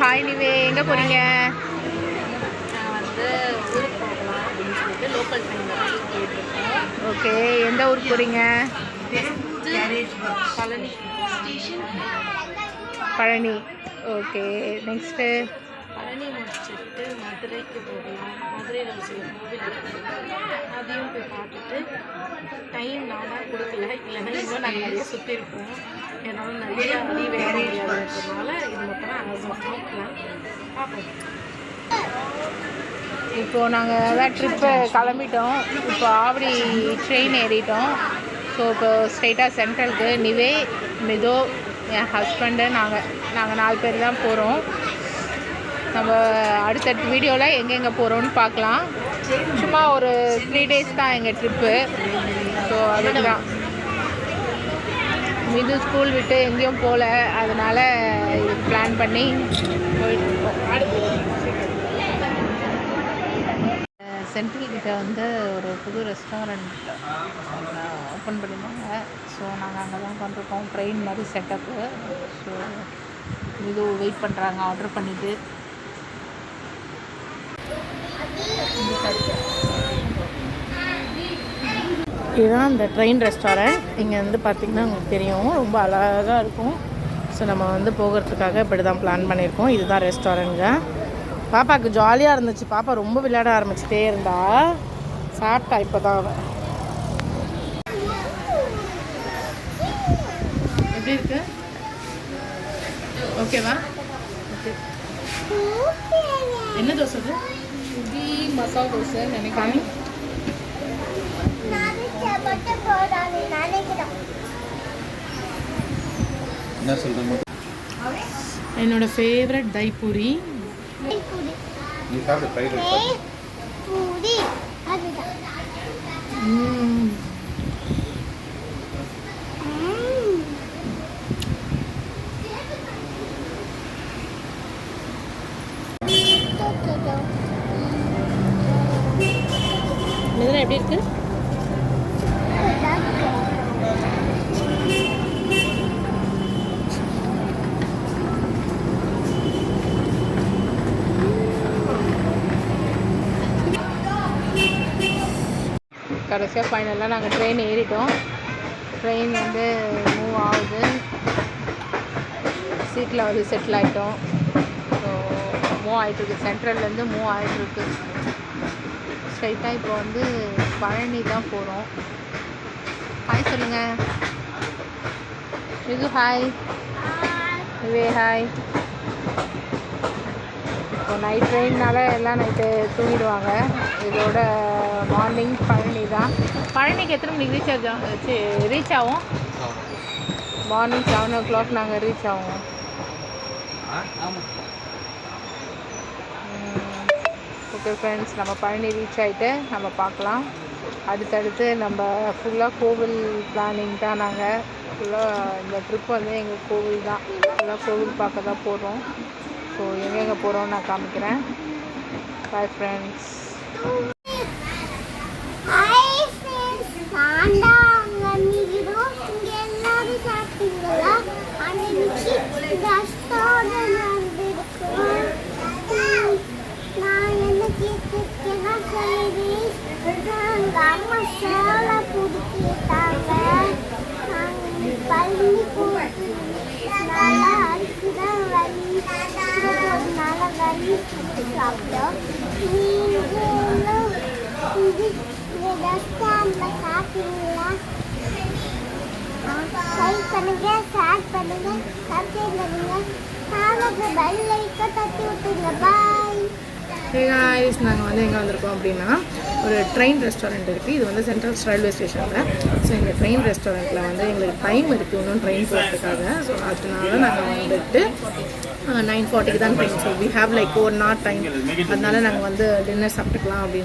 Hi நிவே, எங்கே போகிறீங்க? நான் வந்து ஊருக்கு போகலாம் அப்படின்னு சொல்லிட்டு லோக்கல் ட்ரெயினில் போயிட்டுருக்கோம். ஓகே, எந்த ஊருக்கு போகிறீங்க? பழனி. பழனி. ஓகே, நெக்ஸ்ட்டு பழனி முடிச்சுட்டு மதுரைக்கு போகலாம். மதுரையில் ஒரு சில கோவில் இருக்குது, அதையும் போய் பார்த்துட்டு டைம் நானாக கொடுக்கல, இல்லைன்னா இன்னும் நாங்கள் நிறைய சுற்றிருப்போம். என்னால் நிறையா லீவ் எடுக்க முடியாதுன்றதுனால இது மட்டும் தான் ஆஸ் ஆஃப் நோ பிளான். பார்ப்போம். இப்போது நாங்கள் அதான் ட்ரிப்பு கிளம்பிட்டோம். இப்போ ஆவடி ட்ரெயின் ஏறிட்டோம். ஸோ இப்போ ஸ்ட்ரெயிட்டாக சென்ட்ரலுக்கு நிவே, மிதோ, என் ஹஸ்பண்டு, நாங்கள் 4 பேர் தான் போகிறோம். நம்ம அடுத்தடுத்த வீடியோவில் எங்கெங்கே போகிறோன்னு பார்க்கலாம். சும்மா ஒரு 3 days தான் எங்கள் ட்ரிப்பு. ஸோ அதுக்கு தான் மிது ஸ்கூல் விட்டு எங்கேயும் போகல, அதனால் இதுக்கு பிளான் பண்ணி போயிட்டுருக்கோம். சென்ட்ரல் கிட்ட வந்து ஒரு புது ரெஸ்டாரண்ட் ஓப்பன் பண்ணியிருந்தாங்க. ஸோ நாங்கள் அங்கே தான் பண்ணிருக்கோம். ட்ரெயின் மாதிரி செட்டப்பு. ஸோ இது வெயிட் பண்ணுறாங்க ஆர்டர் பண்ணிவிட்டு. இதுதான் அந்த ட்ரெயின் ரெஸ்டாரண்ட். இங்கே வந்து பார்த்திங்கன்னா உங்களுக்கு தெரியும், ரொம்ப அழகாக இருக்கும். ஸோ நம்ம வந்து போகிறதுக்காக இப்படி தான் பிளான் பண்ணியிருக்கோம். இதுதான் ரெஸ்டாரண்ட்டுங்க. பாப்பாவுக்கு ஜாலியாக இருந்துச்சு. பாப்பா ரொம்ப விளையாட ஆரம்பிச்சுட்டே இருந்தா. சாப்பிட்டா இப்போ தான் அவன். எப்படி இருக்கு? ஓகேவா? ஓகே. என்ன தோசை அது? இட்லி மசாலா தோசை நினைக்கிறேன். என்ன சொல்கிறேன்? என்னோட ஃபேவரட் தைப்பூரி. நீ சாப்பிட்டு ஃப்ரைட் ரைஸ் பூரி அதுதான். இதெல்லாம் எப்படி இருக்கு? கடைசியாக ஃபைனலாக நாங்கள் ட்ரெயின் ஏறிட்டோம். ட்ரெயின் வந்து மூவ் ஆகுது. சீட்டில் வந்து செட்டில் ஆகிட்டோம். ஸோ மூவ் ஆகிட்டுருக்கு. சென்ட்ரல்லேருந்து மூவ் ஆகிட்டுருக்கு. ஸ்ட்ரைட்டாக இப்போ வந்து பழனி தான் போகிறோம். ஹாய் சொல்லுங்கள். இது ஹாய். இதுவே ஹாய். இப்போ நைட் ட்ரெயின்னால எல்லாம் நைட்டு தூங்கிடுவாங்க. இதோட மார்னிங் பழனி தான். பழனிக்கு எத்தனை மணிக்கு ரீச் ஆகும்? மார்னிங் 7 o'clock நாங்கள் ரீச் ஆகும். ஓகே ஃப்ரெண்ட்ஸ், நம்ம பழனி ரீச் ஆகிட்டு நம்ம பார்க்கலாம். அடுத்தடுத்து நம்ம ஃபுல்லாக கோவில் பிளானிங் தான். நாங்கள் ஃபுல்லாக இந்த ட்ரிப் வந்து எங்கள் கோவில் தான். ஃபுல்லாக கோவில் பார்க்க தான் போகிறோம். ஸோ எங்கெங்கே போகிறோன்னு நான் காமிக்கிறேன். Bye friends. அம்மா சேலை பிடிக்கிட்டாங்க. பள்ளி நல்லா அரிசிதான் வலி நல்லா வலி சாப்பிட்டோம். ரெஸ்டாரண்ட்ல சாப்பிட்டீங்களா? லைக் பண்ணுங்க, ஷேர் பண்ணுங்க, சப்ஸ்கிரைப் பண்ணுங்க, காலக்கு பெல் ஐக்கன் தட்டி விட்டுருங்க. பாய். ஹே காய்ஸ், நாங்கள் வந்து எங்கே வந்திருக்கோம் அப்படின்னா ஒரு ட்ரெயின் ரெஸ்டாரண்ட் இருக்குது. இது வந்து சென்ட்ரல் ரயில்வே ஸ்டேஷனில். ஸோ இந்த ட்ரெயின் ரெஸ்டாரண்ட்டில் வந்து எங்களுக்கு டைம் இருக்குது இன்னும் ட்ரெயின் போகிறதுக்காக. ஸோ அதனால நாங்கள் வந்துட்டு 9:40 தான் train. So we have like 1 hour time. அதனால நாங்கள் வந்து டின்னர் சாப்பிட்டுக்கலாம் அப்படின்னு